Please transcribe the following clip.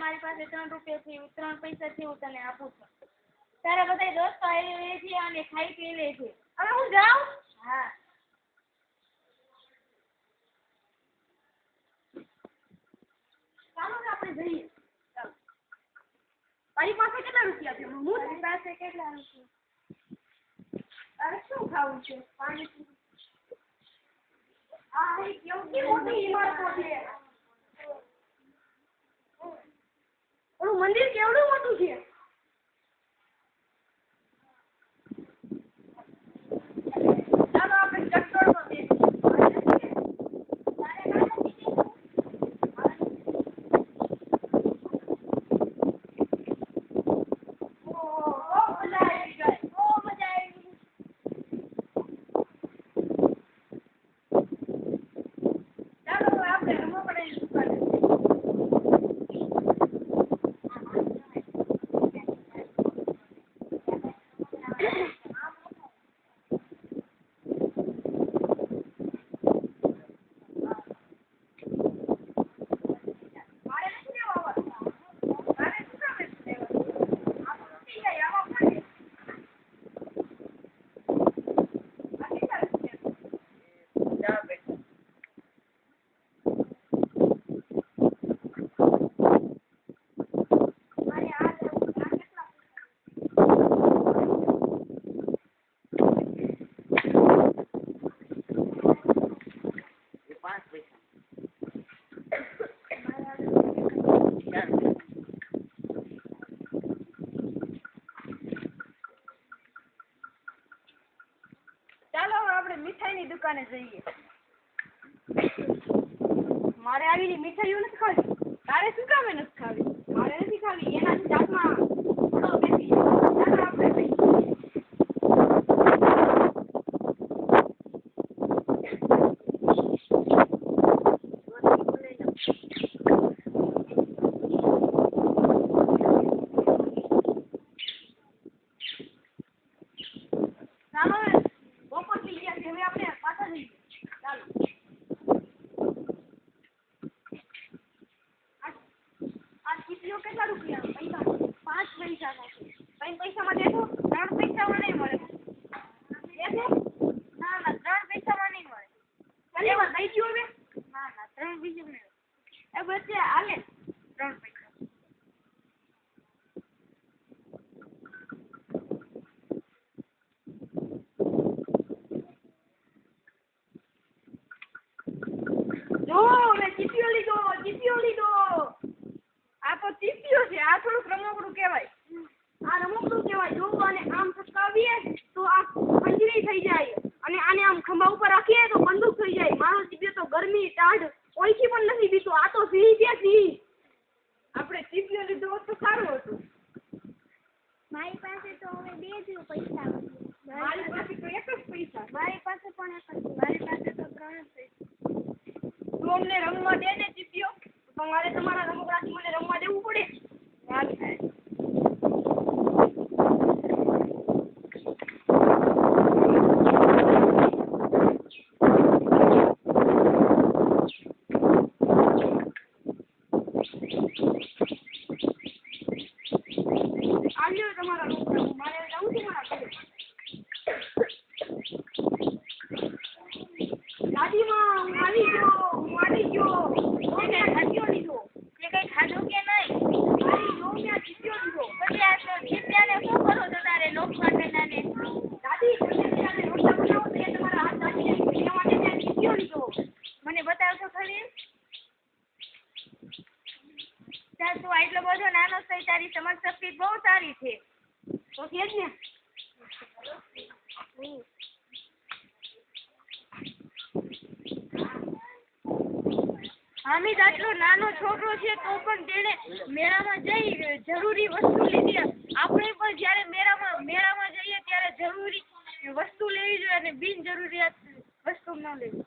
મારી પાસે 3 રૂપિયા છે, 3 પૈસા છે, હું તને આપું છું. તારા બધા દોસ્તો આવી લે છે અને ખાઈ પી લે છે. હવે હું જાઉં? હા. ચાલો આપણે જઈએ. ચાલો. તારી પાસે કેટલા રૂપિયા છે? મારી પાસે કેટલા રૂપિયા? તારે શું ખાવું છે? પાણી. આ કેવડી મોટી ઇમારતો છે. ઓલું મંદિર કેવડું મોટું છે. ચાલો આપણે ચટ્ટોળમાં બેસીએ. મીઠાઈની દુકાને જઈએ. મારે આવી મીઠાઈઓ નથી ખાવી. તારે શું કામ નથી ખાવી? મારે નથી ખાવી. એનાથી જાતમાં થોડો બેસી ચાલો આપણે જઈએ. કેટલા રૂપિયા? પૈસા 5 પૈસા નથી. 3 પૈસામાં દેખો. 3 પૈસામાં નહીં મળે. ના ના 3 પૈસામાં નહીં મળે. એમાં દઈ દો હવે. ના ના 3 પૈસા નહીં. એ બચ્ચે હાલે 3 પૈસા. જો મેં ચીપિયો લીધો. આ તો ચીપિયો છે. આ થોડુંક રમકડું કહેવાય. આ રમકડું કહેવાય. જો અને આમ સટકાવીએ તો આ ખંજરી થઈ જાય અને આને આમ ખંભા ઉપર રાખીએ તો બંદૂક થઈ જાય. મારો ચીપિયો તો ગરમી ટાઢ ઓળખી પણ નથી દીધો. આ તો સિંહ છે સિંહ. આપણે ચીપિયો લીધો હોત તો સારું હતું. મારી પાસે તો હવે 2 જ પૈસા છે. મારી પાસે તો 1 જ પૈસા. મારી પાસે પણ 1 જ. મારી પાસે તો 3 જ પૈસા. તું અમને રમવા દે ને ચીપિયો. તો મારે તમારા રમકડાથી મને રમવા દેવું પડે. આવ્યો તમારા રમકડા. મારે જવું છે મારા ઘરે. દાદીમાં હું આવી ગયો. મેં ખાધ્યો લીધો. તે કઈ ખાધું કે નહીં? મારી જો મેં ચીપિયો લીધો. પછી આ તો ચીપિયાને શું કરો છો તારે લોક માટેનાને? દાદી તમે ત્યારે રોટલા બનાવો તો એ તમારા હાથ દાદી એના માટે મેં ચીપિયો લીધો. મને બતાવશો ખરી? ચાલ તું આટલો બધો નાનો છે. તારી સમજ શક્તિ બહુ સારી છે. તો કે જ ને. હામિદ આટલો નાનો છોકરો છે તો પણ તેણે મેળામાં જઈ જરૂરી વસ્તુ લીધી. આપણે પણ જ્યારે મેળામાં જઈએ ત્યારે જરૂરી વસ્તુ લેવી જોઈએ અને બિનજરૂરિયાત વસ્તુ ન લેવી.